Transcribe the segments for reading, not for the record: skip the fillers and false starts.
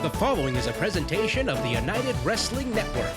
The following is a presentation of the United Wrestling Network.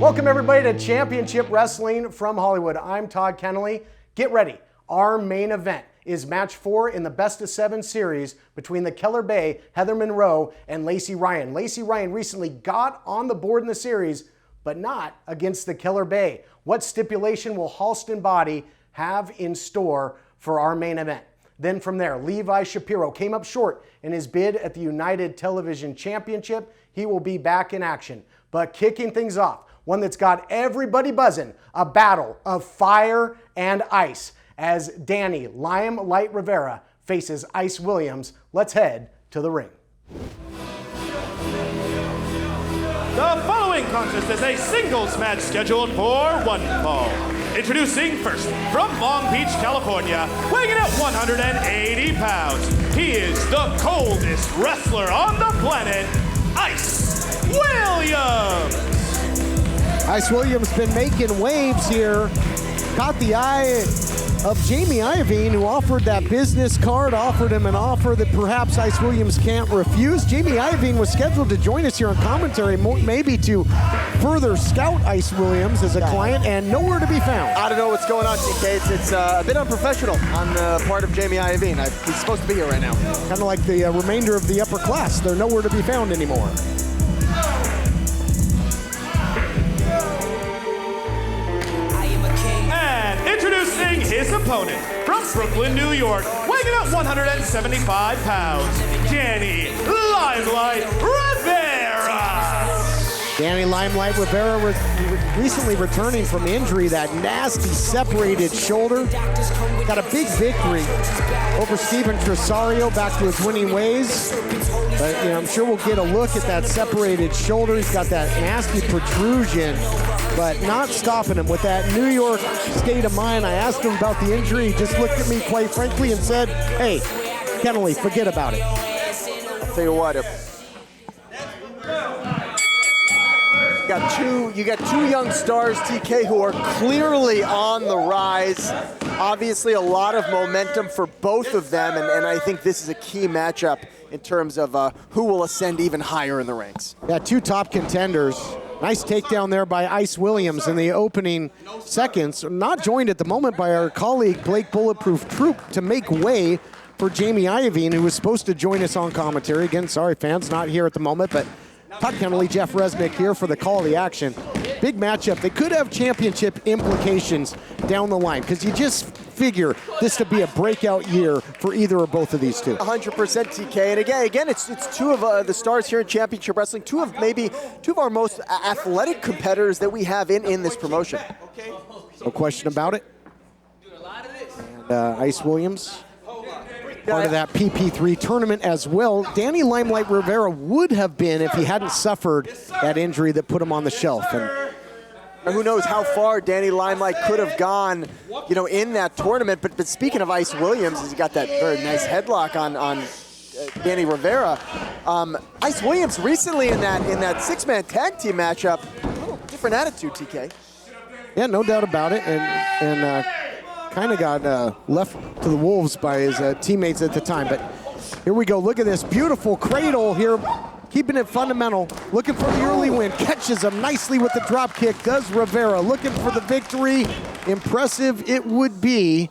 Welcome everybody to Championship Wrestling from Hollywood. I'm Todd Kennelly. Get ready. Our main event is match 4 in the best of 7 series between the Keller Bay, Heather Monroe, and Lacey Ryan. Lacey Ryan recently got on the board in the series, but not against the Keller Bay. What stipulation will Halston Body have in store for our main event? Then from there, Levi Shapiro came up short in his bid at the United Television Championship. He will be back in action. But kicking things off, one that's got everybody buzzing, a battle of fire and ice as Danny Limelight Rivera faces Ice Williams. Let's head to the ring. The following contest is a singles match scheduled for one fall. Introducing first, from Long Beach, California, weighing in at 180 pounds, he is the coldest wrestler on the planet, Ice Williams. Ice Williams been making waves here. Caught the eye of Jamie Iovine, who offered that business card, offered him an offer that perhaps Ice Williams can't refuse. Jamie Iovine was scheduled to join us here on commentary, maybe to further scout Ice Williams as a client, and nowhere to be found. I don't know what's going on, TK. It's a bit unprofessional on the part of Jamie Iovine. He's supposed to be here right now. Kind of like the remainder of the upper class. They're nowhere to be found anymore. Introducing his opponent, from Brooklyn, New York, weighing in at 175 pounds, Danny Limelight Rivera. Danny Limelight Rivera recently returning from injury, that nasty separated shoulder. Got a big victory over Steven Tresario, back to his winning ways. But I'm sure we'll get a look at that separated shoulder. He's got that nasty protrusion, but not stopping him with that New York state of mind. I asked him about the injury. He just looked at me quite frankly and said, hey, Kennelly, forget about it. I'll tell you what, you got two young stars, TK, who are clearly on the rise. Obviously a lot of momentum for both of them, and I think this is a key matchup in terms of who will ascend even higher in the ranks. Yeah, two top contenders. Nice takedown there by Ice Williams in the opening seconds. Not joined at the moment by our colleague Blake Bulletproof Troop to make way for Jamie Iovine, who was supposed to join us on commentary. Again, sorry fans, not here at the moment, but Todd Kennelly, Jeff Resnick here for the call of the action. Big matchup. They could have championship implications down the line, because you just figure this to be a breakout year for either or both of these two. 100% TK, and again, it's two of the stars here in Championship Wrestling, two of our most athletic competitors that we have in this promotion. No question about it. And Ice Williams, part of that PP3 tournament as well. Danny Limelight Rivera would have been if he hadn't suffered that injury that put him on the shelf. And who knows how far Danny Limelight could have gone, in that tournament. But speaking of Ice Williams, he's got that very nice headlock on Danny Rivera. Ice Williams recently in that six-man tag team matchup, a little different attitude, TK. Yeah, no doubt about it. And kind of got left to the wolves by his teammates at the time. But here we go. Look at this beautiful cradle here. Keeping it fundamental, looking for the early win, catches him nicely with the drop kick, does Rivera, looking for the victory. Impressive it would be.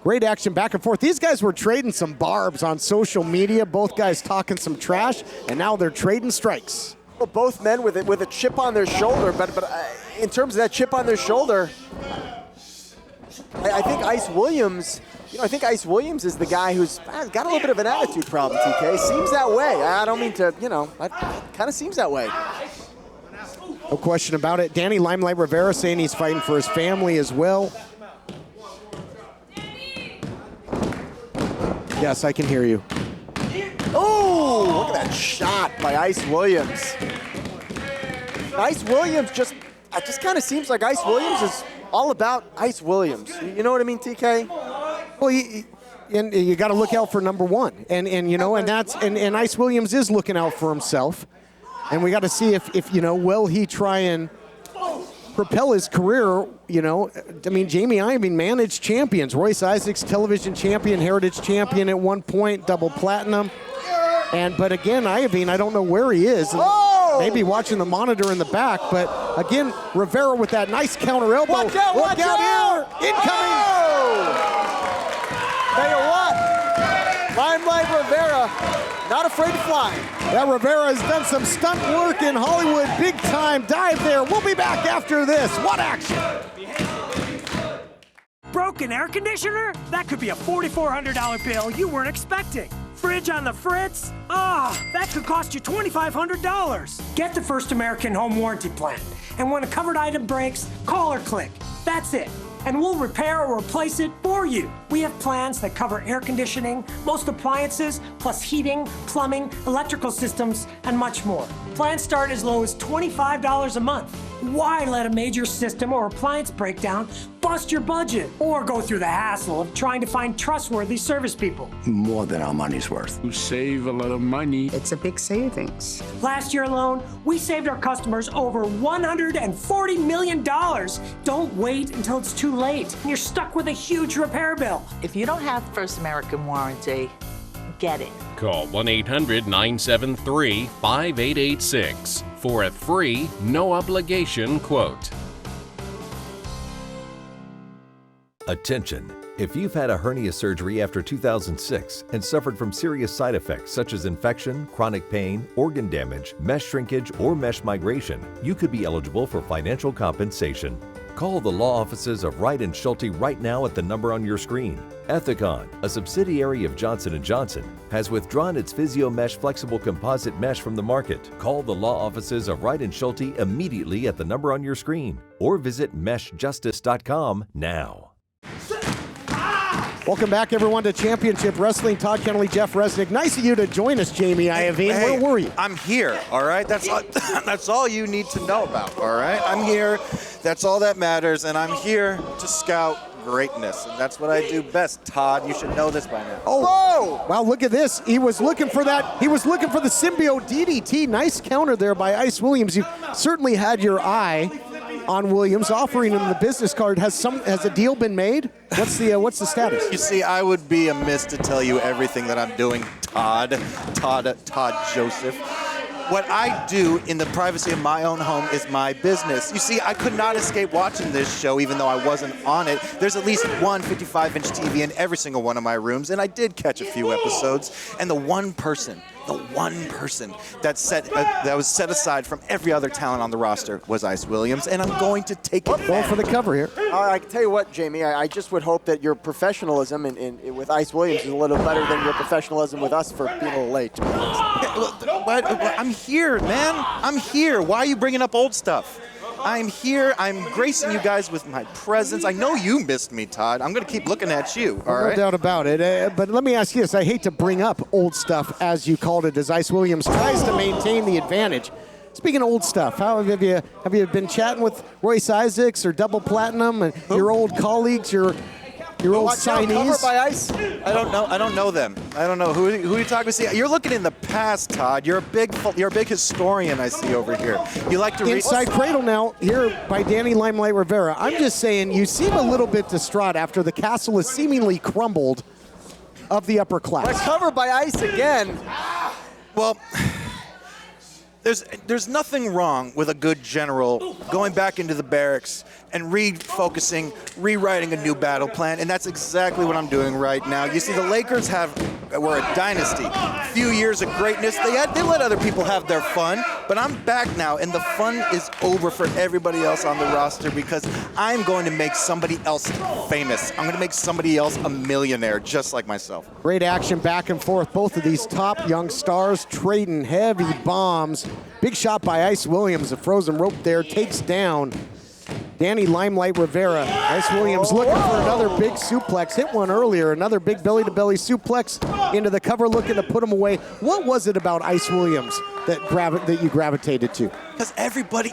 Great action back and forth. These guys were trading some barbs on social media, both guys talking some trash, and now they're trading strikes. Well, both men with a chip on their shoulder, but in terms of that chip on their shoulder, I think Ice Williams, is the guy who's got a little bit of an attitude problem, TK. Seems that way. I don't mean to, it kind of seems that way. No question about it. Danny Limelight Rivera saying he's fighting for his family as well. Yes, I can hear you. Oh, look at that shot by Ice Williams. Ice Williams it just kind of seems like Ice Williams is all about Ice Williams. You know what I mean, TK? Well, and you got to look out for number one, and you know, and Ice Williams is looking out for himself, and we got to see if you know, will he try and propel his career? You know, I mean, Jamie Iovine managed champions. Royce Isaacs, television champion, heritage champion at one point, double platinum, but again, Iovine, I don't know where he is. Maybe watching the monitor in the back, but again, Rivera with that nice counter elbow. Watch out, Look out here! Incoming! Tell you what, Limelight Rivera, not afraid to fly. Yeah, Rivera has done some stunt work in Hollywood, big time dive there. We'll be back after this. What action? Broken air conditioner? That could be a $4,400 bill you weren't expecting. Fridge on the fritz? That could cost you $2,500. Get the First American Home Warranty Plan. And when a covered item breaks, call or click. That's it. And we'll repair or replace it for you. We have plans that cover air conditioning, most appliances, plus heating, plumbing, electrical systems, and much more. Plans start as low as $25 a month. Why let a major system or appliance breakdown bust your budget or go through the hassle of trying to find trustworthy service people? More than our money's worth. You save a lot of money. It's a big savings. Last year alone, we saved our customers over $140 million. Don't wait until it's too late and you're stuck with a huge repair bill. If you don't have First American warranty, get it. Call 1-800-973-5886 for a free, no-obligation quote. Attention! If you've had a hernia surgery after 2006 and suffered from serious side effects such as infection, chronic pain, organ damage, mesh shrinkage, or mesh migration, you could be eligible for financial compensation. Call the law offices of Wright & Schulte right now at the number on your screen. Ethicon, a subsidiary of Johnson & Johnson, has withdrawn its PhysioMesh flexible composite mesh from the market. Call the law offices of Wright & Schulte immediately at the number on your screen or visit meshjustice.com now. Welcome back, everyone, to Championship Wrestling. Todd Kennelly, Jeff Resnick. Nice of you to join us, Jamie Iovine. Hey, where were you? I'm here, all right? That's all you need to know about, all right? I'm here. That's all that matters, and I'm here to scout greatness, and that's what I do best. Todd, you should know this by now. Oh, wow, look at this. He was looking for that. He was looking for the symbiote DDT. Nice counter there by Ice Williams. You certainly had your eye on Williams, offering him the business card. Has a deal been made? What's the status? You see, I would be amiss to tell you everything that I'm doing, Todd Joseph. What I do in the privacy of my own home is my business. You see, I could not escape watching this show even though I wasn't on it. There's at least one 55-inch TV in every single one of my rooms, and I did catch a few episodes. And the one person that was set aside from every other talent on the roster was Ice Williams, and I'm going to take it. Going for the cover here. I can tell you what, Jamie, I just would hope that your professionalism with Ice Williams is a little better than your professionalism with us for being a little late. I'm here, man. I'm here. Why are you bringing up old stuff? I'm here. I'm gracing you guys with my presence. I know you missed me, Todd. I'm going to keep looking at you, all right? No doubt about it. But let me ask you this. I hate to bring up old stuff, as you called it, as Ice Williams tries to maintain the advantage. Speaking of old stuff, how have you been chatting with Royce Isaacs or Double Platinum and your old colleagues, your old signees? Cover by Ice? I don't know them. I don't know who are you talking to. See, you're looking in the past, Todd. You're a big historian. I see over here. You like to read Inside Cradle now here by Danny Limelight Rivera. I'm just saying you seem a little bit distraught after the castle has seemingly crumbled of the upper class. But cover by Ice again. Well, there's nothing wrong with a good general going back into the barracks and refocusing, rewriting a new battle plan, and that's exactly what I'm doing right now. You see, the Lakers were a dynasty. A few years of greatness. They let other people have their fun, but I'm back now, and the fun is over for everybody else on the roster because I'm going to make somebody else famous. I'm going to make somebody else a millionaire, just like myself. Great action back and forth. Both of these top young stars trading heavy bombs. Big shot by Ice Williams. The frozen rope there takes down Danny Limelight Rivera. Ice Williams looking for another big suplex. Hit one earlier, another big belly-to-belly suplex into the cover, looking to put him away. What was it about Ice Williams that you gravitated to? Because everybody,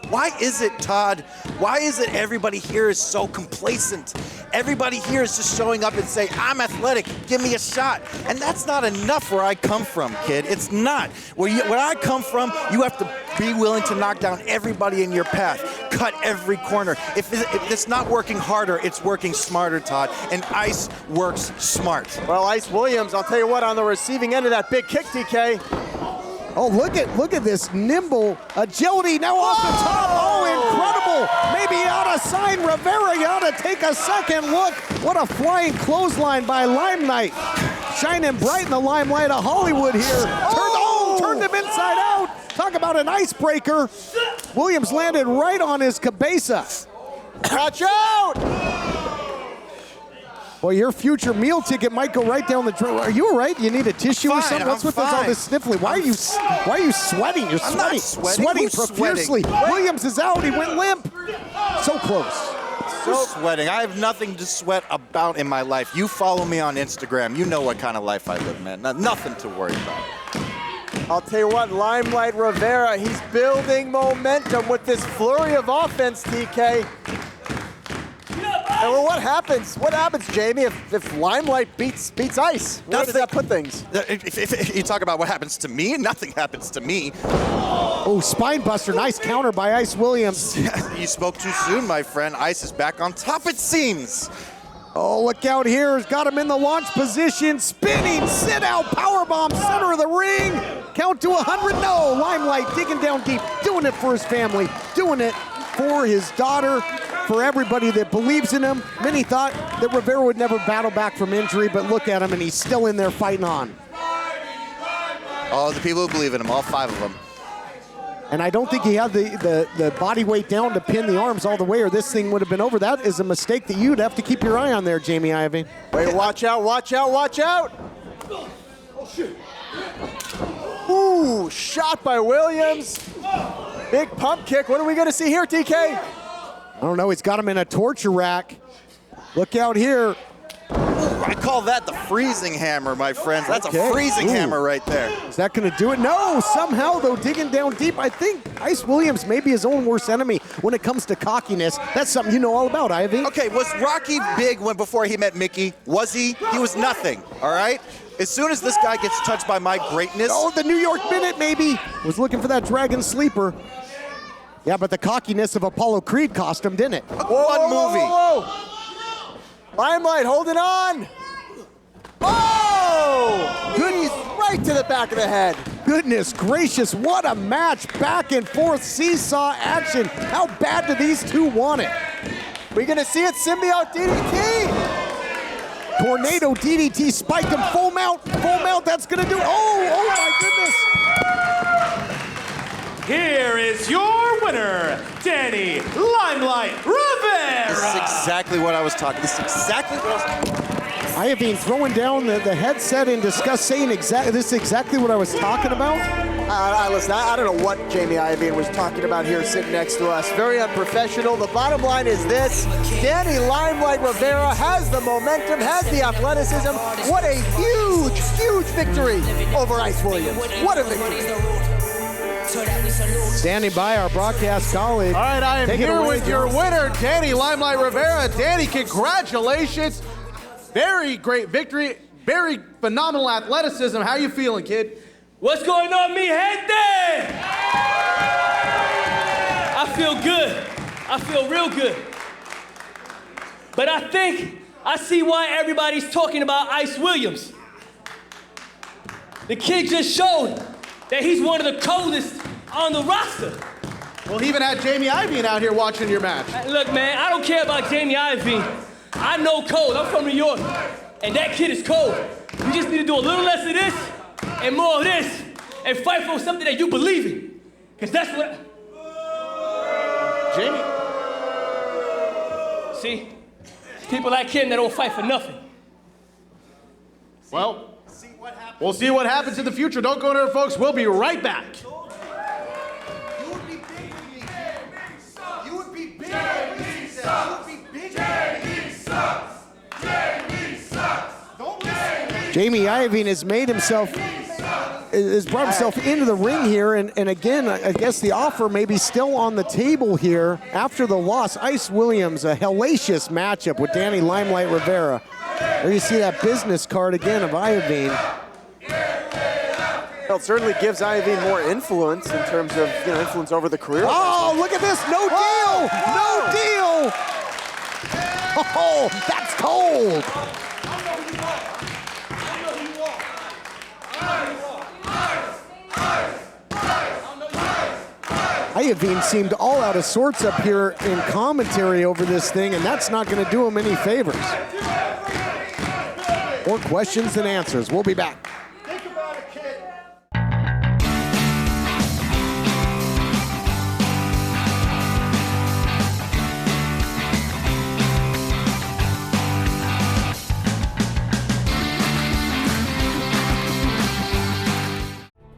why is it, Todd? Why is it everybody here is so complacent? Everybody here is just showing up and say, I'm athletic, give me a shot. And that's not enough where I come from, kid. It's not. Where I come from, you have to be willing to knock down everybody in your path, cut every corner. If it's not working harder, it's working smarter, Todd. And Ice works smart. Well, Ice Williams, I'll tell you what, on the receiving end of that big kick, TK. Oh, look at this nimble agility now off the top. Oh, incredible. Maybe you ought to sign Rivera. You ought to take a second look. What a flying clothesline by Limelight. Shining bright in the limelight of Hollywood here. Turned him inside out. Talk about an icebreaker. Williams landed right on his cabeza. Watch out! Well, your future meal ticket might go right down the drain. Are you all right? You need a tissue or something? What's with all this sniffling? Why are you sweating? You're I'm not sweating profusely. Williams is out. He went limp. So close. Sweating. I have nothing to sweat about in my life. You follow me on Instagram. You know what kind of life I live, man. Nothing to worry about. I'll tell you what, Limelight Rivera, he's building momentum with this flurry of offense, TK. And well, what happens? What happens, Jamie, if Limelight beats Ice? Where does that put things? If you talk about what happens to me, nothing happens to me. Oh, spine buster. Nice counter by Ice Williams. You spoke too soon, my friend. Ice is back on top, it seems. Oh, look out here. He's got him in the launch position. Spinning, sit out, powerbomb, center of the ring. Count to 100. No, Limelight digging down deep, doing it for his family, doing it for his daughter, for everybody that believes in him. Many thought that Rivera would never battle back from injury, but look at him, and he's still in there fighting on. All the people who believe in him, all 5 of them. And I don't think he had the body weight down to pin the arms all the way, or this thing would have been over. That is a mistake that you'd have to keep your eye on there, Jamie Ivey. Wait, watch out, watch out, watch out! Ooh, shot by Williams. Big pump kick. What are we going to see here, TK? I don't know. He's got him in a torture rack. Look out here. I call that the freezing hammer, my friends. That's a freezing hammer right there. Is that going to do it? No, somehow, though, digging down deep. I think Ice Williams may be his own worst enemy when it comes to cockiness. That's something you know all about, Ivy. Okay, was Rocky big before he met Mickey? Was he? He was nothing, all right? As soon as this guy gets touched by my greatness. Oh, the New York Minute, maybe. Was looking for that Dragon Sleeper. Yeah, but the cockiness of Apollo Creed cost him, didn't it? One movie. Whoa. Limelight holding on. Oh! Goodness, right to the back of the head. Goodness gracious, what a match. Back and forth seesaw action. How bad do these two want it? We gonna see it, symbiote DDT. Tornado DDT spiked him, full mount, that's gonna do it. Oh my goodness. Here is your winner, Danny Limelight Rivera. This is exactly what I was talking. This is exactly what I was talking. I have been throwing down the headset in disgust, saying this is exactly what I was talking about. Listen, I don't know what Jamie Iovine was talking about here sitting next to us. Very unprofessional. The bottom line is this. Danny Limelight Rivera has the momentum, has the athleticism. What a huge, huge victory over Ice Williams. What a victory. Standing by our broadcast colleague. All right, I am here with your winner, Danny Limelight Rivera. Danny, congratulations. Very great victory. Very phenomenal athleticism. How you feeling, kid? What's going on, mi gente? I feel good. I feel real good. But I think I see why everybody's talking about Ice Williams. The kid just showed that he's one of the coldest on the roster. Well, he even had Jamie Iovine out here watching your match. Look, man, I don't care about Jamie Iovine. I know cold. I'm from New York, and that kid is cold. You just need to do a little less of this and more of this and fight for something that you believe in. Because that's what... Jamie. See? People like him that don't fight for nothing. Well, we'll see what happens in the future. Don't go anywhere, folks. We'll be right back. You would be big for me. You would be big. Jamie Iovine has brought himself into the ring here, and again, I guess the offer may be still on the table here after the loss. Ice Williams, a hellacious matchup with Danny Limelight Rivera. There you see that business card again of Iovine. Well, it certainly gives Iovine more influence in terms of influence over the career. Oh, look at this! No deal! No deal! Oh, that's cold! Iovine seemed all out of sorts up here in commentary over this thing, and that's not going to do him any favors. More questions than answers. We'll be back.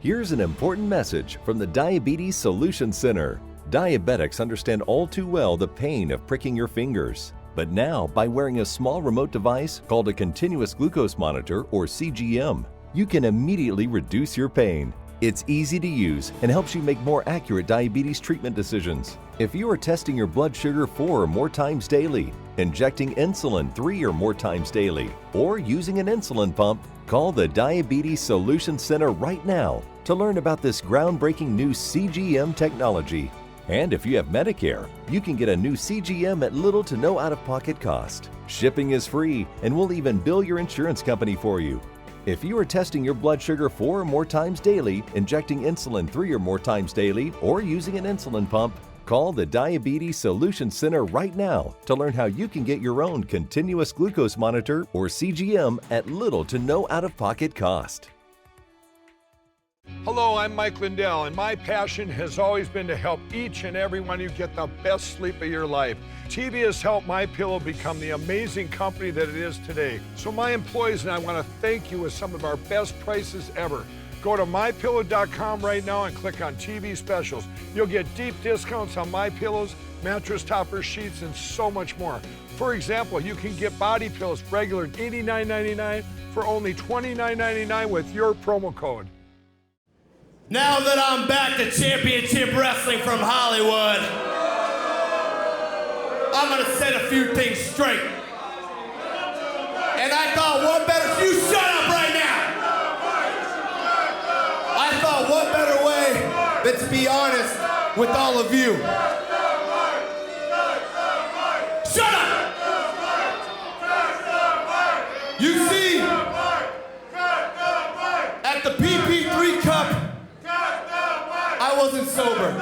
Here's an important message from the Diabetes Solution Center. Diabetics understand all too well the pain of pricking your fingers. But now, by wearing a small remote device called a continuous glucose monitor, or CGM, you can immediately reduce your pain. It's easy to use and helps you make more accurate diabetes treatment decisions. If you are testing your blood sugar 4 or more times daily, injecting insulin 3 or more times daily, or using an insulin pump, call the Diabetes Solution Center right now to learn about this groundbreaking new CGM technology. And if you have Medicare, you can get a new CGM at little to no out-of-pocket cost. Shipping is free, and we'll even bill your insurance company for you. If you are testing your blood sugar 4 or more times daily, injecting insulin 3 or more times daily, or using an insulin pump, call the Diabetes Solution Center right now to learn how you can get your own continuous glucose monitor, or CGM, at little to no out-of-pocket cost. Hello, I'm Mike Lindell, and my passion has always been to help each and every one of you get the best sleep of your life. TV has helped MyPillow become the amazing company that it is today. So my employees and I want to thank you with some of our best prices ever. Go to MyPillow.com right now and click on TV specials. You'll get deep discounts on MyPillows, mattress toppers, sheets, and so much more. For example, you can get body pillows regular $89.99 for only $29.99 with your promo code. Now that I'm back to championship wrestling from Hollywood, I'm gonna set a few things straight. And I thought what better, you shut up right now! I thought what better way than to be honest with all of you. Shut up! You see, at the PP3 Cup, I wasn't sober.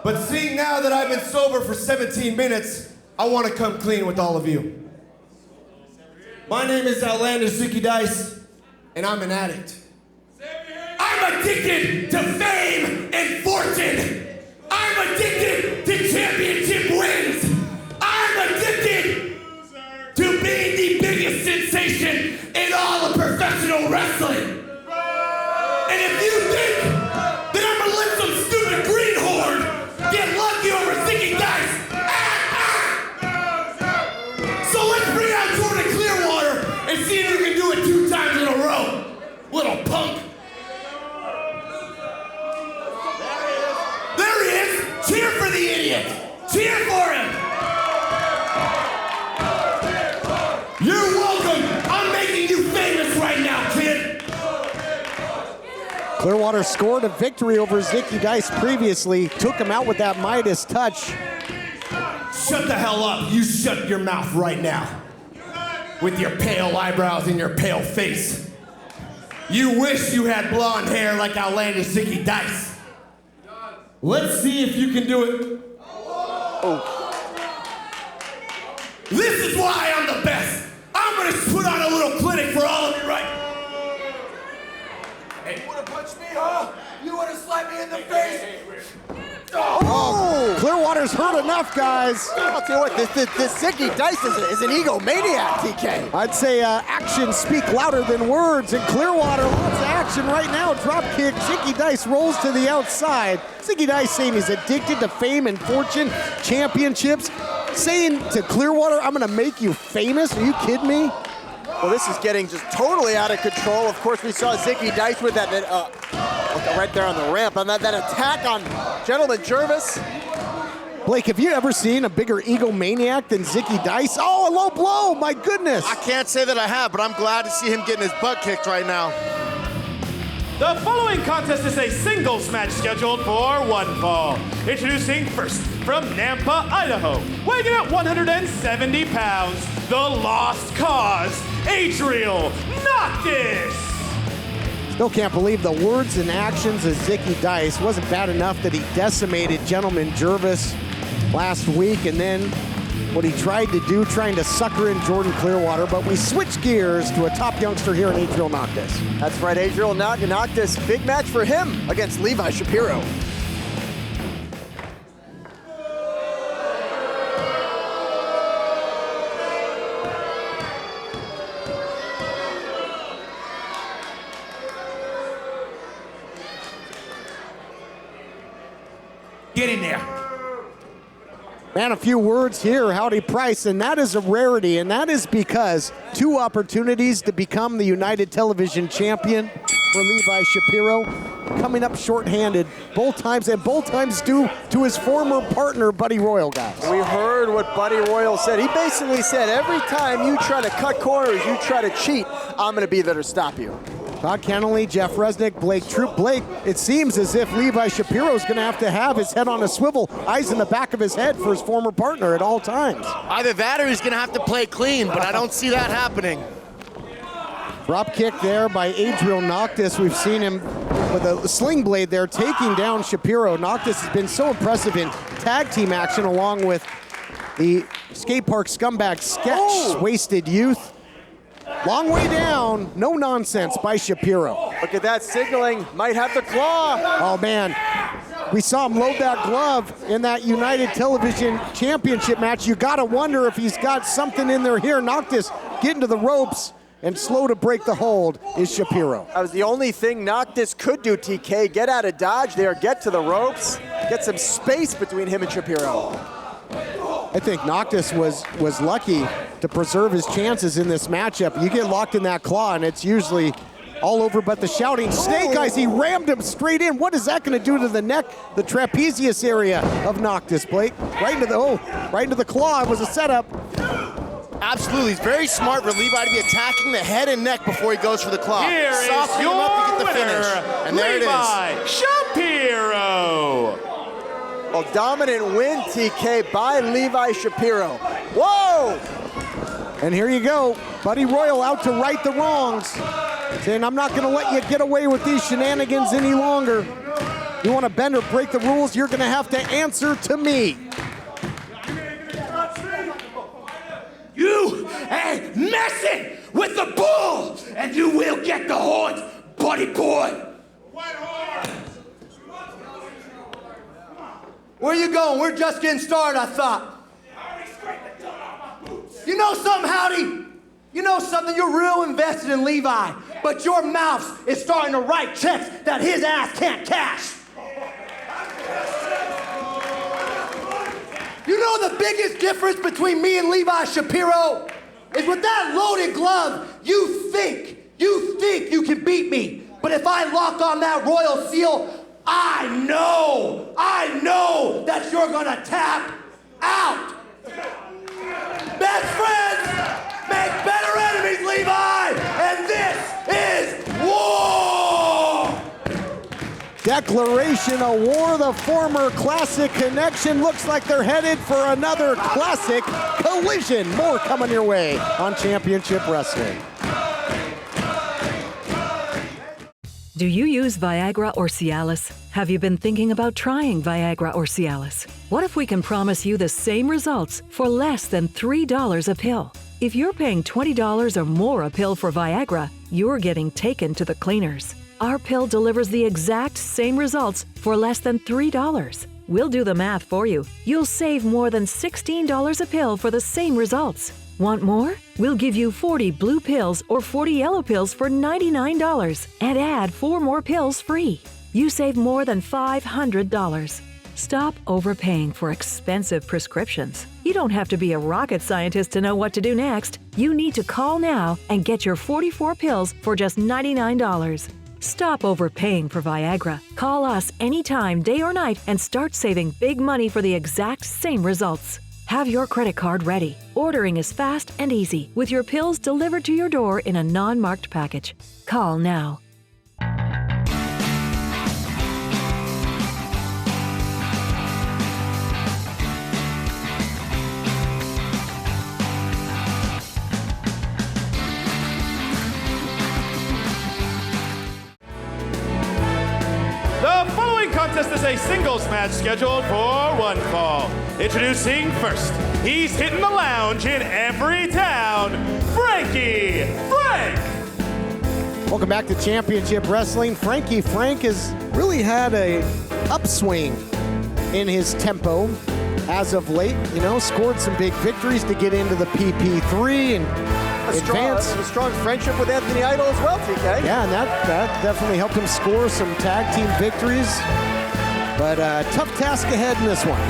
But seeing now that I've been sober for 17 minutes, I want to come clean with all of you. My name is Outlander Zicky Dice, and I'm an addict. I'm addicted to fame and fortune. I'm addicted to championship wins. I'm addicted to being the biggest sensation in all of professional wrestling. And if you think that I'm gonna let some stupid greenhorn get lucky over Zicky Dice, so let's bring out Jordan Clearwater and see if you can do it 2 times in a row, little punk. There he is. Cheer for the idiot. Cheer for him. You're welcome. I'm making you famous right now, kid. Clearwater scored a victory over Zicky Dice previously, took him out with that Midas touch. Shut the hell up. You shut your mouth right now. With your pale eyebrows and your pale face. You wish you had blonde hair like Outlander Zicky Dice. Let's see if you can do it. Oh. This is why I'm the best. I'm gonna put on a little clinic for all of you right. Hey, you wanna punch me, huh? You wanna slap me in the face? Oh, Clearwater's hurt enough, guys. I'll tell you what, this Zicky Dice is an egomaniac, TK. I'd say actions speak louder than words, and Clearwater wants action right now. Drop kick, Zicky Dice rolls to the outside. Zicky Dice saying he's addicted to fame and fortune, championships. Saying to Clearwater, I'm gonna make you famous. Are you kidding me? Well, this is getting just totally out of control. Of course, we saw Zicky Dice with that right there on the ramp, and that attack on Gentleman Jervis. Blake, have you ever seen a bigger egomaniac than Zicky Dice? Oh, a low blow, my goodness. I can't say that I have, but I'm glad to see him getting his butt kicked right now. The following contest is a singles match scheduled for one fall. Introducing first, from Nampa, Idaho, weighing in at 170 pounds, the Lost Cause, Adriel Noctis. Still can't believe the words and actions of Zicky Dice. Wasn't bad enough that he decimated Gentleman Jervis last week, and then what he tried to do, trying to sucker in Jordan Clearwater, but we switch gears to a top youngster here in Adriel Noctis. That's right, Adriel Noctis. Big match for him against Levi Shapiro. Get in there. Man, a few words here, Howdy Price, and that is a rarity, and that is because 2 opportunities to become the United Television champion for Levi Shapiro, coming up shorthanded both times, and both times due to his former partner, Buddy Royal, guys. We heard what Buddy Royal said. He basically said, every time you try to cut corners, you try to cheat, I'm going to be there to stop you. Todd Kennelly, Jeff Resnick, Blake Troop. Blake, it seems as if Levi Shapiro's going to have his head on a swivel, eyes in the back of his head for his former partner at all times. Either that or he's going to have to play clean, but I don't see that happening. Drop kick there by Adriel Noctis. We've seen him with a sling blade there taking down Shapiro. Noctis has been so impressive in tag team action along with the skate park scumbag Sketch, Wasted Youth. Long way down, no nonsense by Shapiro. Look at that signaling, might have the claw. Oh man, we saw him load that glove in that United Television Championship match. You gotta wonder if he's got something in there here. Noctis getting to the ropes, and slow to break the hold is Shapiro. That was the only thing Noctis could do, TK. Get out of dodge there, get to the ropes, get some space between him and Shapiro. I think Noctis was lucky to preserve his chances in this matchup. You get locked in that claw, and it's usually all over but the shouting snake eyes. He rammed him straight in. What is that going to do to the neck, the trapezius area of Noctis, Blake? Right into the claw. It was a setup. Absolutely. It's very smart for Levi to be attacking the head and neck before he goes for the claw. Here is Soften your him up to get the winner, finish. And there Levi it is. Shapiro. A dominant win, TK, by Levi Shapiro. Whoa! And here you go. Buddy Royal out to right the wrongs, saying, I'm not going to let you get away with these shenanigans any longer. You want to bend or break the rules, you're going to have to answer to me. You ain't messing with the bull, and you will get the horns, buddy boy. Where you going? We're just getting started, I thought. You know something, Howdy? You know something? You're real invested in Levi, but your mouth is starting to write checks that his ass can't cash. You know the biggest difference between me and Levi Shapiro is with that loaded glove, you think you can beat me. But if I lock on that royal seal, I know that you're gonna tap out. Best friends make better enemies, Levi, and this is war! Declaration of war, the former Classic Connection. Looks like they're headed for another Classic collision. More coming your way on Championship Wrestling. Do you use VIAGRA or Cialis? Have you been thinking about trying VIAGRA or Cialis? What if we can promise you the same results for less than $3 a pill? If you're paying $20 or more a pill for VIAGRA, you're getting taken to the cleaners. Our pill delivers the exact same results for less than $3. We'll do the math for you. You'll save more than $16 a pill for the same results. Want more? We'll give you 40 blue pills or 40 yellow pills for $99 and add 4 more pills free. You save more than $500. Stop overpaying for expensive prescriptions. You don't have to be a rocket scientist to know what to do next. You need to call now and get your 44 pills for just $99. Stop overpaying for Viagra. Call us anytime, day or night, and start saving big money for the exact same results. Have your credit card ready. Ordering is fast and easy, with your pills delivered to your door in a non-marked package. Call now. The following contest is a singles match scheduled for one fall. Introducing first, he's hitting the lounge in every town, Frankie Frank! Welcome back to Championship Wrestling. Frankie Frank has really had a upswing in his tempo as of late. You know, scored some big victories to get into the PP3 and advance. A strong friendship with Anthony Idol as well, TK. Yeah, and that definitely helped him score some tag team victories. But tough task ahead in this one.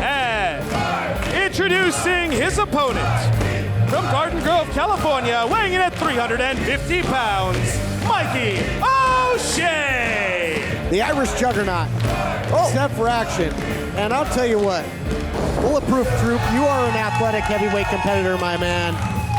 And introducing his opponent, from Garden Grove, California, weighing in at 350 pounds, Mikey O'Shea! The Irish Juggernaut. Set for action. And I'll tell you what, Bulletproof Troop, you are an athletic heavyweight competitor, my man.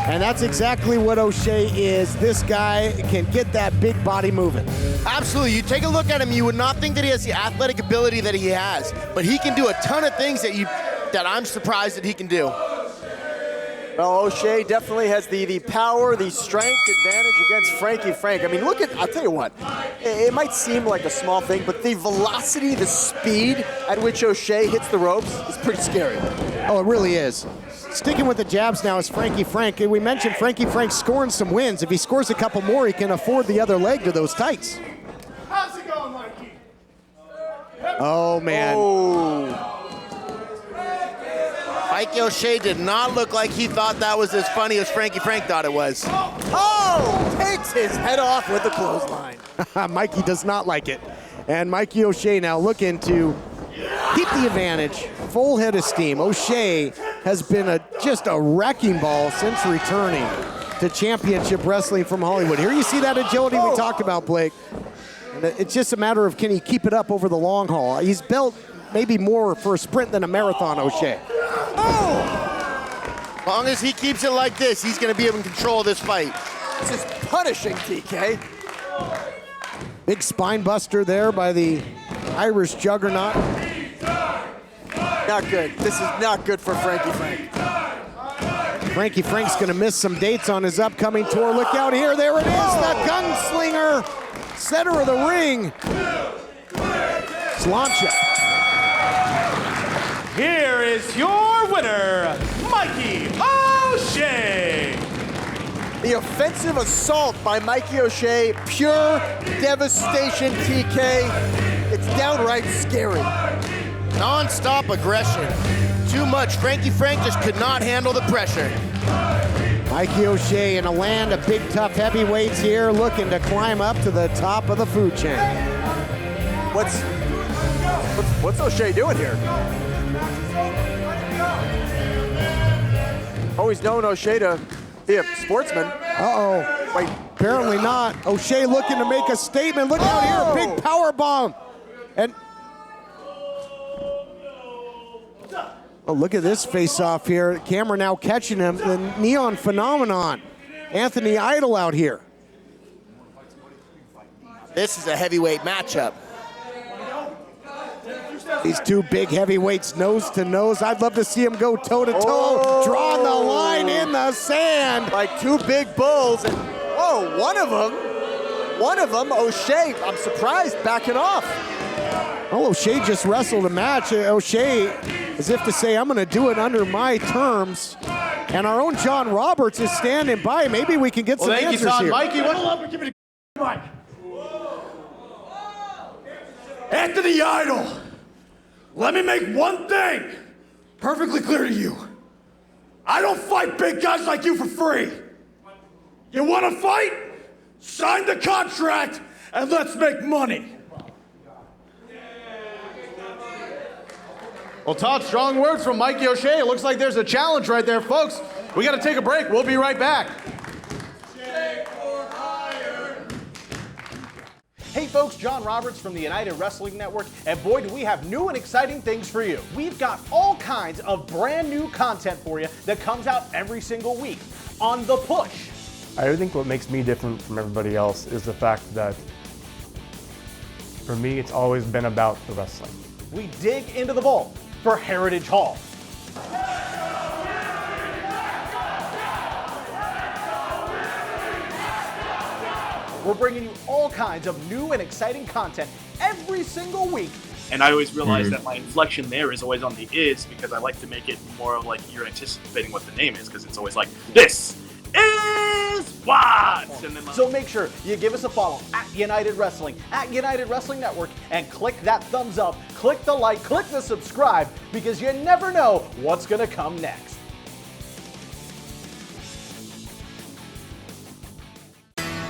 And that's exactly what O'Shea is. This guy can get that big body moving. Absolutely. You take a look at him, you would not think that he has the athletic ability that he has, but he can do a ton of things that I'm surprised that he can do. Well, O'Shea definitely has the power, the strength advantage against Frankie Frank. I mean, look at, I'll tell you what, it might seem like a small thing, but the velocity, the speed at which O'Shea hits the ropes is pretty scary. Oh, it really is. Sticking with the jabs now is Frankie Frank. We mentioned Frankie Frank scoring some wins. If he scores a couple more, he can afford the other leg to those tights. How's it going, Mikey? Oh, man. Oh. Mikey O'Shea did not look like he thought that was as funny as Frankie Frank thought it was. Oh! Takes his head off with the clothesline. Mikey does not like it. And Mikey O'Shea now looking to keep the advantage. Full head of steam. O'Shea has been just a wrecking ball since returning to Championship Wrestling from Hollywood. Here you see that agility we talked about, Blake. And it's just a matter of can he keep it up over the long haul. He's built maybe more for a sprint than a marathon, O'Shea. Oh! As long as he keeps it like this, he's going to be able to control this fight. This is punishing, TK. Big spine buster there by the Irish Juggernaut. Not good. This is not good for Frankie Frank. Frankie Frank's going to miss some dates on his upcoming tour. Look out here. There it is. The gunslinger. Center of the ring. Slancha. Here is your winner, Mikey O'Shea. The offensive assault by Mikey O'Shea, pure devastation, TK. It's downright scary. Non-stop aggression. Too much. Frankie Frank just could not handle the pressure. Mikey O'Shea in a land of big, tough heavyweights here, looking to climb up to the top of the food chain. What's O'Shea doing here? Always known O'Shea to be a sportsman. Uh-oh. Wait, apparently not. O'Shea looking to make a statement. Look out here, a big power bomb. And oh, look at this face-off here. Camera now catching him. The Neon Phenomenon. Anthony Idol out here. This is a heavyweight matchup. These two big heavyweights nose to nose. I'd love to see them go toe to toe, drawing the line in the sand. Like two big bulls, and one of them, O'Shea, I'm surprised, backing off. Well, O'Shea just wrestled a match. O'Shea, as if to say, I'm gonna do it under my terms. And our own John Roberts is standing by. Maybe we can get some answers here. Thank you, Tom. Mikey, what? Give me the mic. Anthony Idol. Let me make one thing perfectly clear to you. I don't fight big guys like you for free. You want to fight? Sign the contract and let's make money. Well, Todd, strong words from Mikey O'Shea. It looks like there's a challenge right there, folks. We got to take a break. We'll be right back. Hey folks, John Roberts from the United Wrestling Network, and boy do we have new and exciting things for you. We've got all kinds of brand new content for you that comes out every single week on The Push. I think what makes me different from everybody else is the fact that for me it's always been about the wrestling. We dig into the vault for Heritage Hall. We're bringing you all kinds of new and exciting content every single week. And I always realize that my inflection there is always on the is, because I like to make it more like you're anticipating what the name is, because it's always like, this is what? And then So make sure you give us a follow at United Wrestling, at United Wrestling Network, and click that thumbs up, click the like, click the subscribe, because you never know what's going to come next.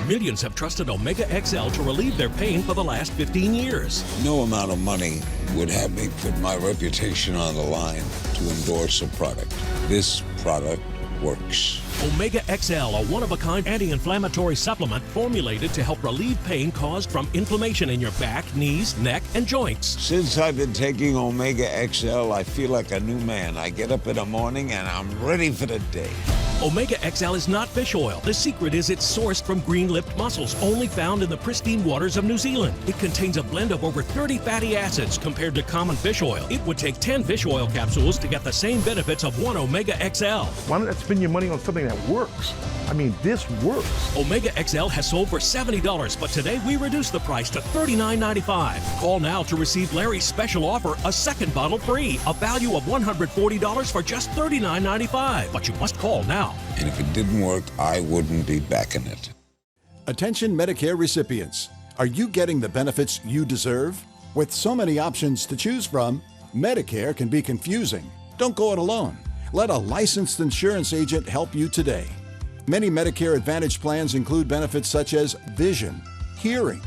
Millions have trusted Omega XL to relieve their pain for the last 15 years. No amount of money would have me put my reputation on the line to endorse a product. This product works. Omega XL, a one-of-a-kind anti-inflammatory supplement formulated to help relieve pain caused from inflammation in your back, knees, neck, and joints. Since I've been taking Omega XL, I feel like a new man. I get up in the morning and I'm ready for the day. Omega XL is not fish oil. The secret is it's sourced from green-lipped mussels, only found in the pristine waters of New Zealand. It contains a blend of over 30 fatty acids compared to common fish oil. It would take 10 fish oil capsules to get the same benefits of one Omega XL. Why not spend your money on something that works? I mean, this works. Omega XL has sold for $70, but today we reduced the price to $39.95. Call now to receive Larry's special offer, a second bottle free, a value of $140 for just $39.95. But you must call now. And if it didn't work, I wouldn't be backing it. Attention Medicare recipients. Are you getting the benefits you deserve? With so many options to choose from, Medicare can be confusing. Don't go it alone. Let a licensed insurance agent help you today. Many Medicare Advantage plans include benefits such as vision, hearing,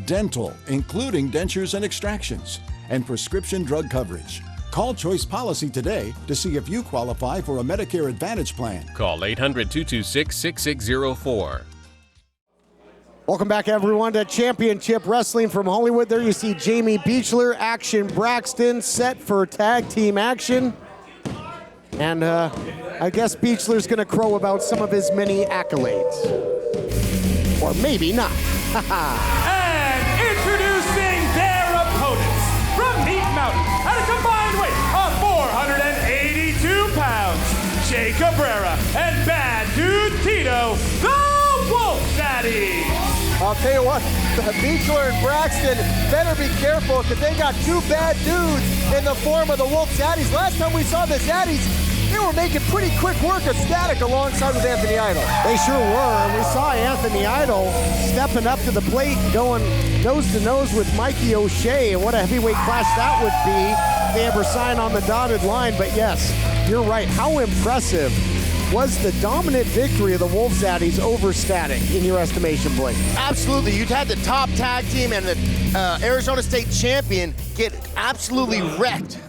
dental, including dentures and extractions, and prescription drug coverage. Call Choice Policy today to see if you qualify for a Medicare Advantage plan. Call 800-226-6604. Welcome back, everyone, to Championship Wrestling from Hollywood. There you see Jamie Beechler, Action Braxton, set for tag team action. And I guess Beechler's going to crow about some of his many accolades. Or maybe not. And introducing their opponents from Meat Mountain at a combined weight of 482 pounds, Jay Cabrera and Bad Dude Tito, the Wolf Daddy. I'll tell you what, Beechler and Braxton better be careful because they got two bad dudes in the form of the Wolf Zaddies. Last time we saw the Zaddies, they were making pretty quick work of Static alongside with Anthony Idol. They sure were, and we saw Anthony Idol stepping up to the plate, going nose to nose with Mikey O'Shea, and what a heavyweight clash that would be if they ever sign on the dotted line. But yes, you're right. How impressive was the dominant victory of the Wolf Zaddies over Static, in your estimation, Blake? Absolutely. You'd had the top tag team and the Arizona State champion get absolutely wrecked.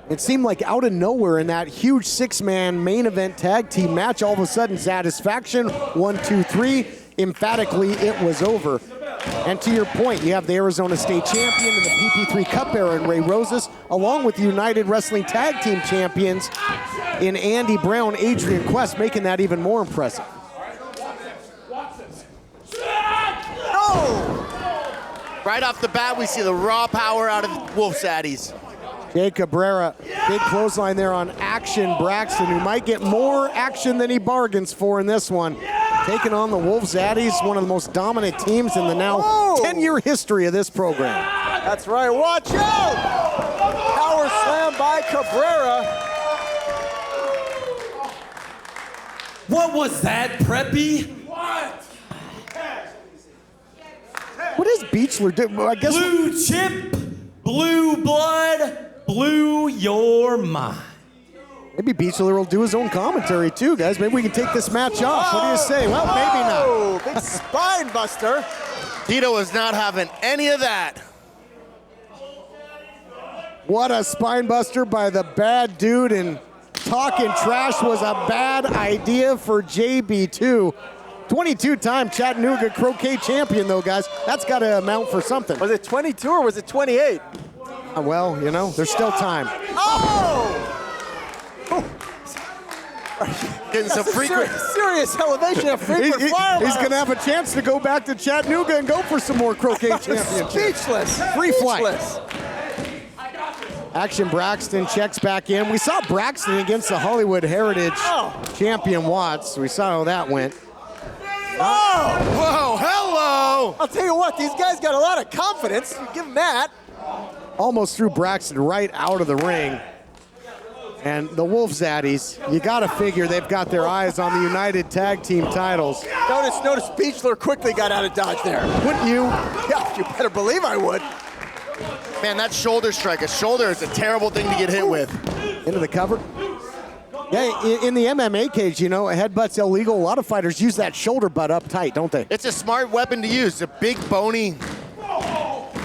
It seemed like out of nowhere in that huge six-man main event tag team match, all of a sudden, satisfaction, 1, 2, 3, emphatically it was over. And to your point, you have the Arizona State champion in the PP3 Cup era in Ray Rosas, along with the United Wrestling Tag Team champions in Andy Brown, Adrian Quest, making that even more impressive. Oh! Right off the bat, we see the raw power out of Wolf Zaddies. Jay Cabrera, big clothesline there on Action Braxton, who might get more action than he bargains for in this one. Taking on the Wolf Zaddies, one of the most dominant teams in the now 10-year history of this program. That's right, watch out! Power slam by Cabrera. What was that, Preppy? What does Beechler do? I guess Blue chip, blue blood, blew your mind. Maybe Beachler will do his own commentary too, guys. Maybe we can take this match off. What do you say? Well, maybe not. Big spine buster. Tito is not having any of that. What a spine buster by the bad dude, and talking trash was a bad idea for JB2. 22-time Chattanooga croquet champion, though, guys. That's got to amount for something. Was it 22 or was it 28? Well, you know, there's still time. Oh! Getting some frequent serious elevation of frequent fire. He's going to have a chance to go back to Chattanooga and go for some more croquet championships. Speechless. Free flight. Action Braxton checks back in. We saw Braxton against the Hollywood Heritage champion Watts. We saw how that went. Oh! Whoa, hello! I'll tell you what, these guys got a lot of confidence. Give them that. Almost threw Braxton right out of the ring. And the Wolf Zaddies, you got to figure they've got their eyes on the United Tag Team titles. Notice Beachler quickly got out of dodge there. Wouldn't you? Yeah, you better believe I would. Man, that shoulder strike. A shoulder is a terrible thing to get hit with. Into the cover. Yeah, in the MMA cage, you know, a headbutt's illegal. A lot of fighters use that shoulder butt up tight, don't they? It's a smart weapon to use. A big bony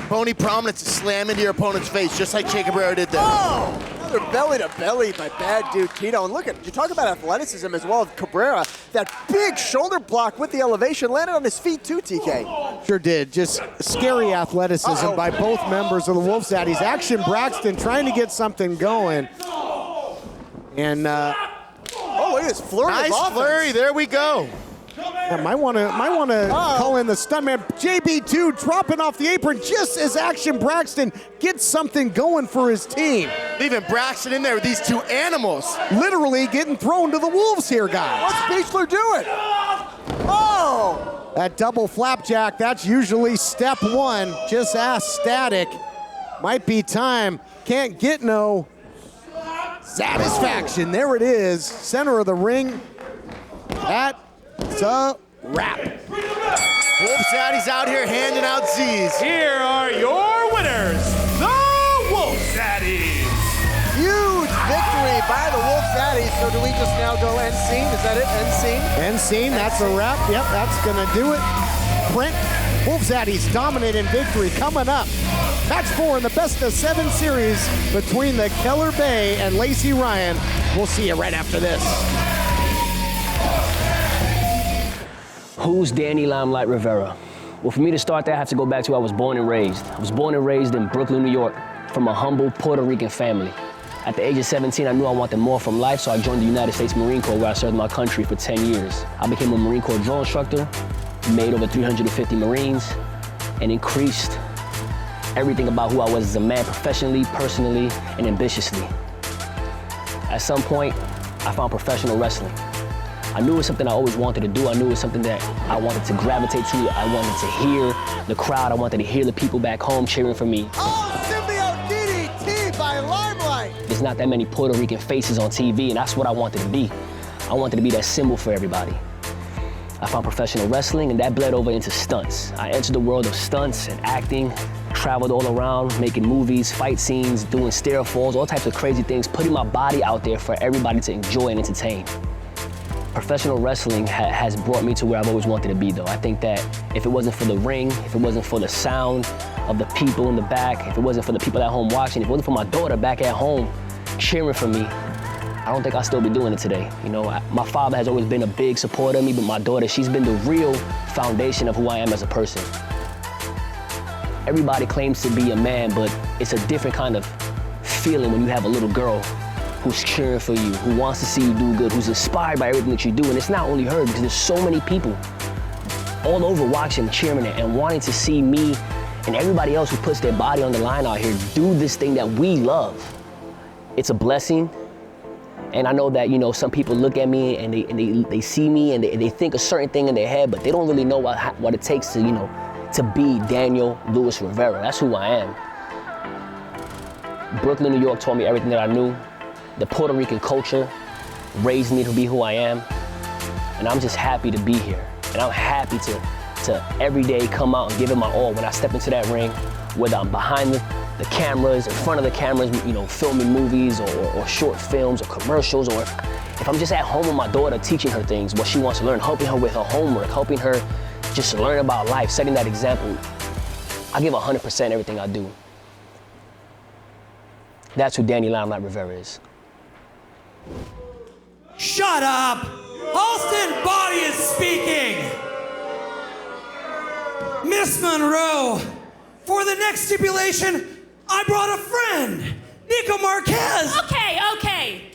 prominence to slam into your opponent's face, just like Che Cabrera did there. Oh! Another belly to belly by bad dude Tito. And look at, you talk about athleticism as well as Cabrera. That big shoulder block with the elevation landed on his feet too, TK. Sure did. Just scary athleticism by both members of the Wolf Zaddies. Action Braxton trying to get something going. And oh, look at this flurry. Nice flurry. There we go. Yeah, might want to call in the stuntman. JB2 dropping off the apron just as Action Braxton gets something going for his team. Leaving Braxton in there with these two animals. Literally getting thrown to the wolves here, guys. What's Beachler doing? Oh! That double flapjack, that's usually step one. Just ask Static. Might be time. Can't get no satisfaction. There it is. Center of the ring. That's a wrap. Wolf Zaddies out here handing out Z's. Here are your winners, the Wolf Zaddies. Huge victory by the Wolf Zaddies. So do we just now go end scene? Is that it? End scene? End scene, that's a wrap. Yep, that's gonna do it. Brent, Wolf Zaddies dominating victory coming up. Match 4 in the best of 7 series between the Keller Bay and Lacey Ryan. We'll see you right after this. Who's Danny Limelight Rivera? Well, for me to start that, I have to go back to where I was born and raised. I was born and raised in Brooklyn, New York, from a humble Puerto Rican family. At the age of 17, I knew I wanted more from life, so I joined the United States Marine Corps, where I served my country for 10 years. I became a Marine Corps drill instructor, made over 350 Marines, and increased everything about who I was as a man, professionally, personally, and ambitiously. At some point, I found professional wrestling. I knew it was something I always wanted to do. I knew it was something that I wanted to gravitate to. I wanted to hear the crowd. I wanted to hear the people back home cheering for me. Oh, symbiote DDT by Limelight. There's not that many Puerto Rican faces on TV, and that's what I wanted to be. I wanted to be that symbol for everybody. I found professional wrestling, and that bled over into stunts. I entered the world of stunts and acting, traveled all around, making movies, fight scenes, doing stair falls, all types of crazy things, putting my body out there for everybody to enjoy and entertain. Professional wrestling has brought me to where I've always wanted to be, though. I think that if it wasn't for the ring, if it wasn't for the sound of the people in the back, if it wasn't for the people at home watching, if it wasn't for my daughter back at home cheering for me, I don't think I'd still be doing it today. You know, my father has always been a big supporter of me, but my daughter, she's been the real foundation of who I am as a person. Everybody claims to be a man, but it's a different kind of feeling when you have a little girl who's cheering for you, who wants to see you do good, who's inspired by everything that you do. And it's not only her, because there's so many people all over watching, cheering, and wanting to see me and everybody else who puts their body on the line out here do this thing that we love. It's a blessing. And I know that, you know, some people look at me and they see me and they think a certain thing in their head, but they don't really know what it takes to, you know, to be Daniel Lewis Rivera. That's who I am. Brooklyn, New York taught me everything that I knew. The Puerto Rican culture raised me to be who I am. And I'm just happy to be here. And I'm happy to every day come out and give it my all when I step into that ring, whether I'm behind the the cameras, in front of the cameras, you know, filming movies or short films or commercials, or if I'm just at home with my daughter teaching her things, what she wants to learn, helping her with her homework, helping her just learn about life, setting that example, I give 100% everything I do. That's who Danny Limelight Rivera is. Shut up! Halston Body is speaking! Miss Monroe, for the next stipulation, I brought a friend, Nico Marquez. Okay.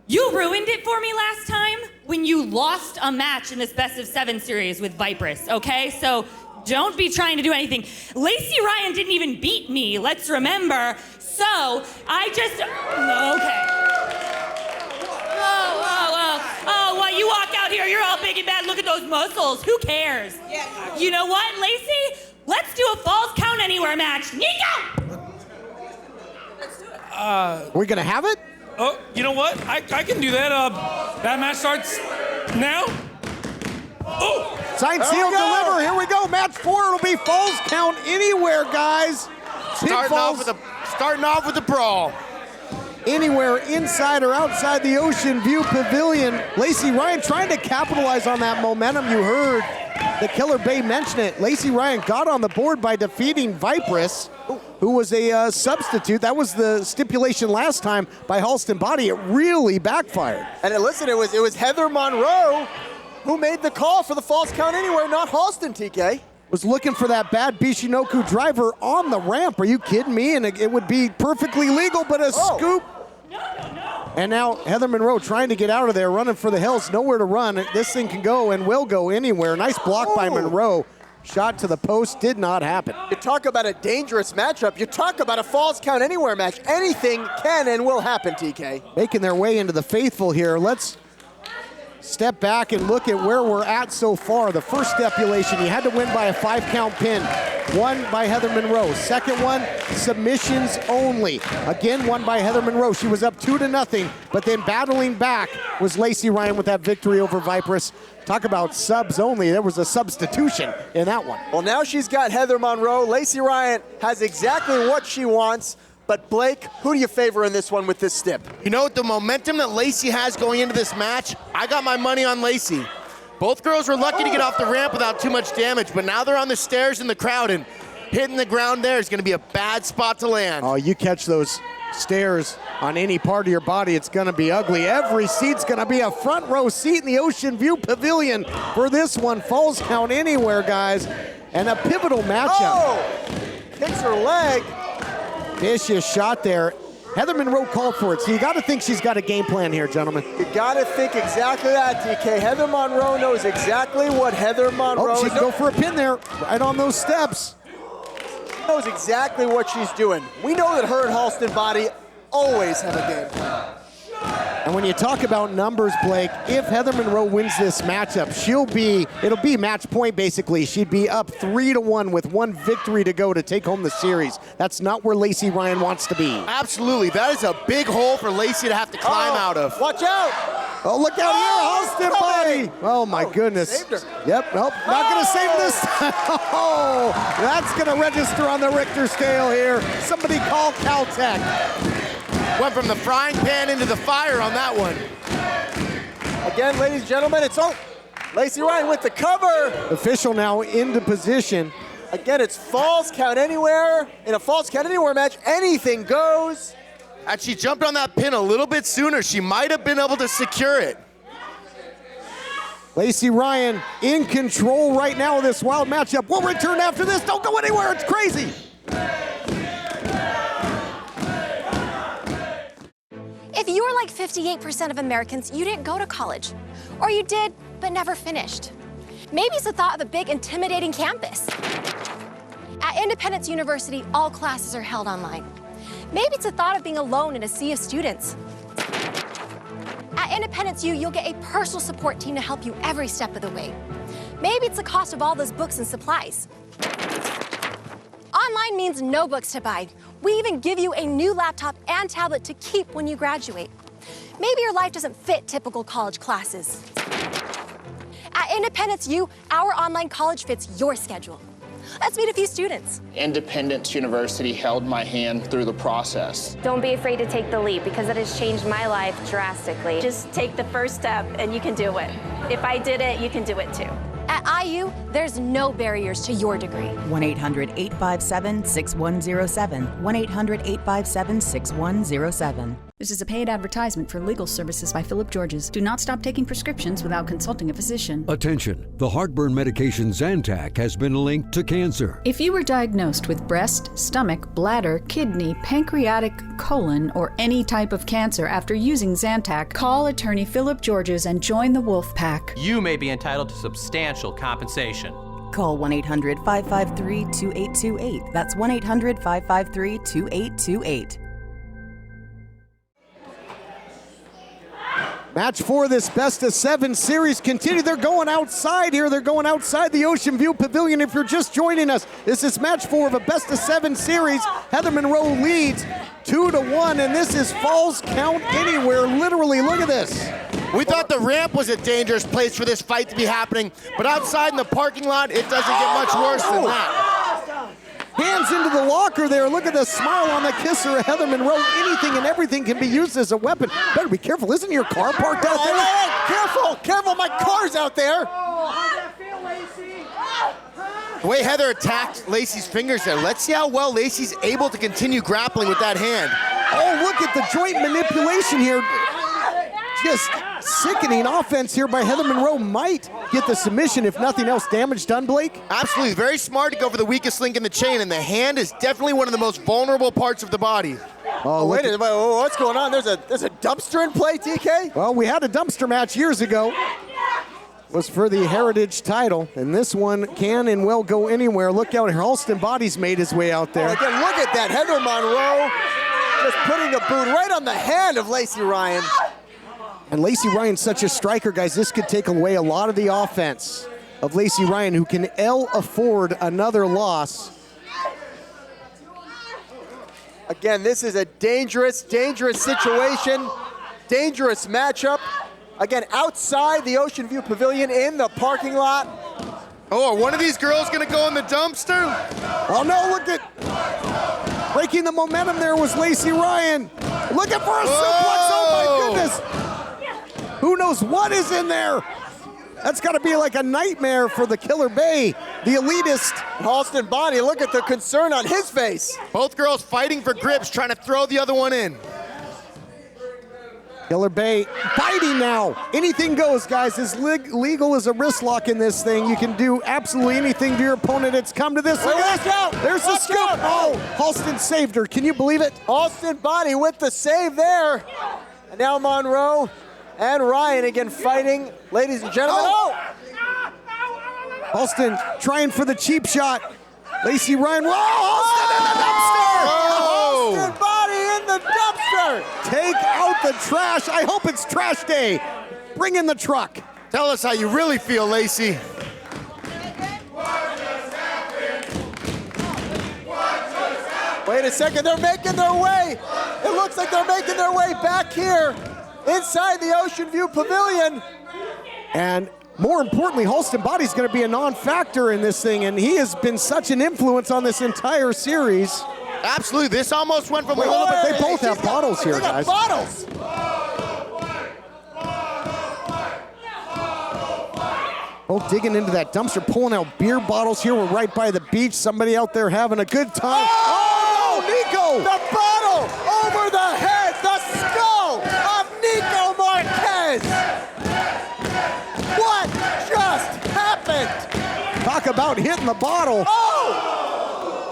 You ruined it for me last time when you lost a match in this best of 7 series with Vipress, okay? So don't be trying to do anything. Lacey Ryan didn't even beat me, let's remember. So I just, okay. Oh, well, you walk out here, you're all big and bad, look at those muscles, who cares? Yeah. You know what, Lacey? Let's do a Falls Count Anywhere match. Nico! We're gonna have it? Oh, you know what? I can do that. That match starts now. Oh! Sign, seal, deliver. Here we go. Match 4. It'll be Falls Count Anywhere, guys. Starting off with a brawl. Anywhere inside or outside the Ocean View Pavilion. Lacey Ryan trying to capitalize on that momentum. You heard the Killer Bay mention it. Lacey Ryan got on the board by defeating Vipress, who was a substitute. That was the stipulation last time by Halston Body. It really backfired. And listen, it was Heather Monroe who made the call for the Falls Count Anywhere, not Halston, TK. Was looking for that bad Bishinoku driver on the ramp. Are you kidding me? And it would be perfectly legal, but a scoop. And now Heather Monroe trying to get out of there, running for the hills, nowhere to run. This thing can go and will go anywhere. Nice block by Monroe. Shot to the post, did not happen. You talk about a dangerous matchup. You talk about a Falls Count Anywhere match. Anything can and will happen, TK. Making their way into the faithful here. Let's step back and look at where we're at so far. The first stipulation, you had to win by a 5-count pin. Won by Heather Monroe. Second one, submissions only. Again, won by Heather Monroe. She was up 2-0, but then battling back was Lacey Ryan with that victory over Vipress. Talk about subs only. There was a substitution in that one. Well, now she's got Heather Monroe. Lacey Ryan has exactly what she wants. But Blake, who do you favor in this one with this stip? You know, with the momentum that Lacey has going into this match, I got my money on Lacey. Both girls were lucky to get off the ramp without too much damage, but now they're on the stairs in the crowd, and hitting the ground there is going to be a bad spot to land. Oh, you catch those stairs on any part of your body, it's going to be ugly. Every seat's going to be a front row seat in the Ocean View Pavilion for this one. Falls Count Anywhere, guys, and a pivotal matchup. Oh! Hits her leg. Vicious shot there. Heather Monroe called for it, so you got to think she's got a game plan here, gentlemen. You got to think exactly that, TK. Heather Monroe knows exactly what Heather Monroe she can go for a pin there, right on those steps. She knows exactly what she's doing. We know that her and Halston Body always have a game plan. And when you talk about numbers, Blake, if Heather Monroe wins this matchup, it'll be match point basically. She'd be up 3-1 with one victory to go to take home the series. That's not where Lacey Ryan wants to be. Absolutely, that is a big hole for Lacey to have to climb out of. Watch out! Oh, look out here, Halston Body! Oh my goodness. Saved her. Yep, nope, not gonna save this time. Oh, that's gonna register on the Richter scale here. Somebody call Caltech. Went from the frying pan into the fire on that one. Again, ladies and gentlemen, it's Lacey Ryan with the cover. Official now into position. Again, it's Falls Count Anywhere. In a Falls Count Anywhere match, anything goes. Had she jumped on that pin a little bit sooner, she might have been able to secure it. Lacey Ryan in control right now of this wild matchup. We'll return after this. Don't go anywhere. It's crazy. If you are like 58% of Americans, you didn't go to college. Or you did, but never finished. Maybe it's the thought of a big, intimidating campus. At Independence University, all classes are held online. Maybe it's the thought of being alone in a sea of students. At Independence U, you'll get a personal support team to help you every step of the way. Maybe it's the cost of all those books and supplies. Online means no books to buy. We even give you a new laptop and tablet to keep when you graduate. Maybe your life doesn't fit typical college classes. At Independence U, our online college fits your schedule. Let's meet a few students. Independence University held my hand through the process. Don't be afraid to take the leap because it has changed my life drastically. Just take the first step and you can do it. If I did it, you can do it too. At IU, there's no barriers to your degree. 1-800-857-6107. 1-800-857-6107. This is a paid advertisement for legal services by Philip Georges. Do not stop taking prescriptions without consulting a physician. Attention, the heartburn medication Zantac has been linked to cancer. If you were diagnosed with breast, stomach, bladder, kidney, pancreatic, colon, or any type of cancer after using Zantac, call attorney Philip Georges and join the Wolf Pack. You may be entitled to substantial compensation. Call 1-800-553-2828. That's 1-800-553-2828. Match 4 of this best of 7 series continue. They're going outside here. They're going outside the Ocean View Pavilion. If you're just joining us, this is match 4 of a best of 7 series. Heather Monroe leads 2-1, and this is Falls Count Anywhere. Literally, look at this. We thought the ramp was a dangerous place for this fight to be happening, but outside in the parking lot, it doesn't get much worse than that. Hands into the locker there. Look at the smile on the kisser of Heather Monroe. Anything and everything can be used as a weapon. Better be careful. Isn't your car parked out there? Hey, careful, careful. My car's out there. The way Heather attacked Lacey's fingers there, let's see how well Lacey's able to continue grappling with that hand. Oh, look at the joint manipulation here. Just sickening offense here by Heather Monroe. Might get the submission, if nothing else. Damage done, Blake? Absolutely. Very smart to go for the weakest link in the chain, and the hand is definitely one of the most vulnerable parts of the body. Oh, wait a minute. What's going on? There's a dumpster in play, TK? Well, we had a dumpster match years ago. It was for the Heritage title, and this one can and will go anywhere. Look out, Halston Body's made his way out there. Oh, again, look at that. Heather Monroe just putting a boot right on the hand of Lacey Ryan. And Lacey Ryan's such a striker, guys. This could take away a lot of the offense of Lacey Ryan, who can afford another loss. Again, this is a dangerous, dangerous situation, dangerous matchup. Again, outside the Ocean View Pavilion in the parking lot. Oh, are one of these girls gonna go in the dumpster? Oh no, look at, breaking the momentum there was Lacey Ryan. Looking for a suplex, oh my goodness. Who knows what is in there? That's got to be like a nightmare for the Killer Bay, the elitist. Halston Body, look at the concern on his face. Both girls fighting for grips, trying to throw the other one in. Killer Bay fighting now. Anything goes, guys. As legal as a wrist lock in this thing. You can do absolutely anything to your opponent. It's come to this. Watch out. There's the scoop. Oh, Halston saved her. Can you believe it? Halston Body with the save there. And now Monroe and Ryan again fighting, ladies and gentlemen. Oh! Halston trying for the cheap shot. Lacey Ryan. Whoa! Halston in the dumpster! Oh! Halston Body in the dumpster! Take out the trash. I hope it's trash day. Bring in the truck. Tell us how you really feel, Lacey. Wait a second, they're making their way. It looks like they're making their way back here inside the Ocean View Pavilion. And more importantly, Halston Body's going to be a non-factor in this thing, and he has been such an influence on this entire series. Absolutely, this almost went from a little bit. They both have bottles here, guys. They got bottles. Both digging into that dumpster, pulling out beer bottles here. We're right by the beach. Somebody out there having a good time. Oh, Nico! The bottle over the head, the skull of Nico Marquez. What just happened? Talk about hitting the bottle. Oh!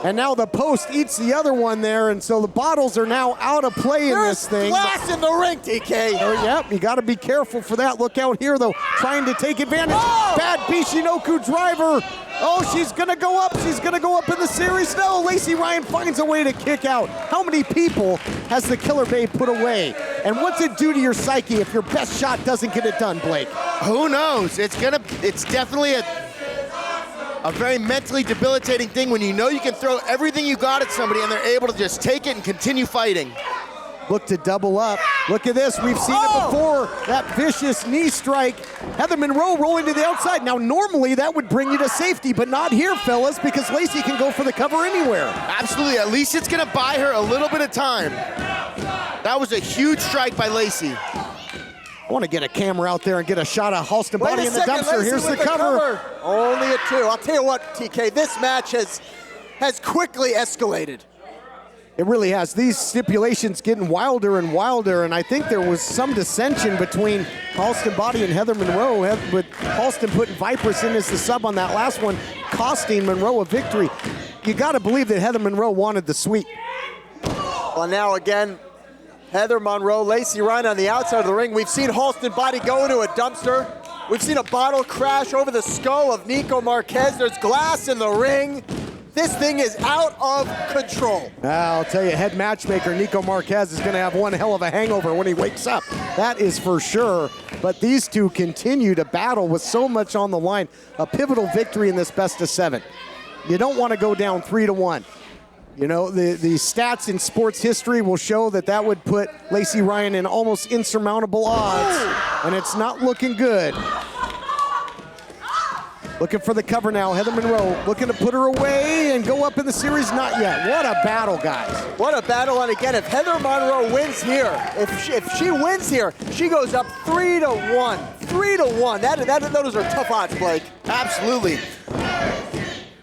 And now the post eats the other one there, and so the bottles are now out of play in this thing. Glass in the ring, TK. Oh, yep, you got to be careful for that. Look out here, though, trying to take advantage. Oh! Bad Bishinoku driver. Oh, she's going to go up. She's going to go up in the series. No, Lacey Ryan finds a way to kick out. How many people has the Killer Bay put away? And what's it do to your psyche if your best shot doesn't get it done, Blake? Who knows? It's definitely a very mentally debilitating thing when you know you can throw everything you got at somebody and they're able to just take it and continue fighting. Look to double up. Look at this. We've seen it before. That vicious knee strike. Heather Monroe rolling to the outside. Now, normally that would bring you to safety, but not here, fellas, because Lacey can go for the cover anywhere. Absolutely. At least it's going to buy her a little bit of time. That was a huge strike by Lacey. I want to get a camera out there and get a shot of Halston Body in the dumpster. Lacey Here's with the cover. Only a 2. I'll tell you what, TK, this match has quickly escalated. It really has. These stipulations getting wilder and wilder, and I think there was some dissension between Halston Body and Heather Monroe, with Halston putting Vipress in as the sub on that last one, costing Monroe a victory. You got to believe that Heather Monroe wanted the sweep. Well, now again, Heather Monroe, Lacey Ryan on the outside of the ring. We've seen Halston Body go into a dumpster. We've seen a bottle crash over the skull of Nico Marquez. There's glass in the ring. This thing is out of control. I'll tell you, head matchmaker Nico Marquez is going to have one hell of a hangover when he wakes up. That is for sure. But these two continue to battle with so much on the line. A pivotal victory in this best of 7. You don't want to go down 3-1. You know, the stats in sports history will show that would put Lacey Ryan in almost insurmountable odds, and it's not looking good. Looking for the cover now, Heather Monroe looking to put her away and go up in the series, not yet. What a battle, guys. What a battle, and again, if Heather Monroe wins here, if she wins here, she goes up 3-1. 3-1, those are tough odds, Blake. Absolutely.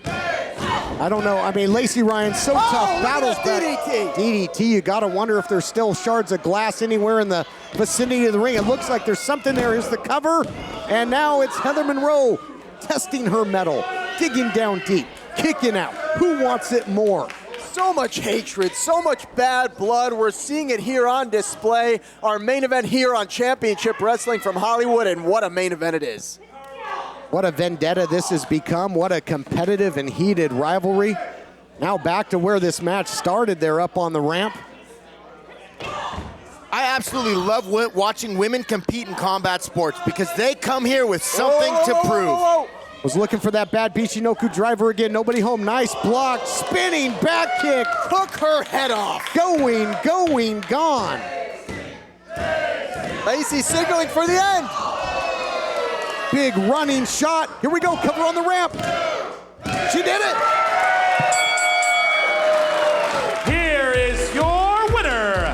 I don't know. I mean, Lacey Ryan's so tough. Battles DDT. DDT, you got to wonder if there's still shards of glass anywhere in the vicinity of the ring. It looks like there's something there. Here's the cover. And now it's Heather Monroe testing her mettle, digging down deep, kicking out. Who wants it more? So much hatred, so much bad blood. We're seeing it here on display. Our main event here on Championship Wrestling from Hollywood, and what a main event it is. What a vendetta this has become. What a competitive and heated rivalry. Now back to where this match started there up on the ramp. I absolutely love watching women compete in combat sports because they come here with something to prove. Was looking for that bad Bichinoku driver again. Nobody home. Nice block. Spinning back kick. Took her head off. Going, gone. Lacey signaling for the end. Big running shot. Here we go. Cover on the ramp. She did it. Here is your winner,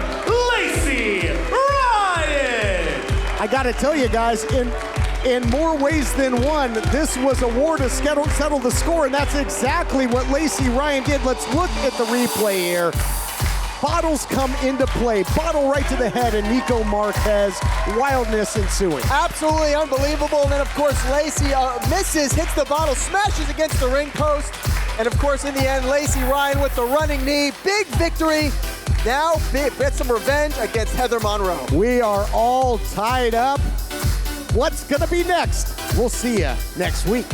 Lacey Ryan. I got to tell you guys, in more ways than one, this was a war to settle the score, and that's exactly what Lacey Ryan did. Let's look at the replay here. Bottles come into play. Bottle right to the head, and Nico Marquez. Wildness ensuing. Absolutely unbelievable. And then, of course, Lacey misses, hits the bottle, smashes against the ring post. And, of course, in the end, Lacey Ryan with the running knee. Big victory. Now, get some revenge against Heather Monroe. We are all tied up. What's going to be next? We'll see you next week.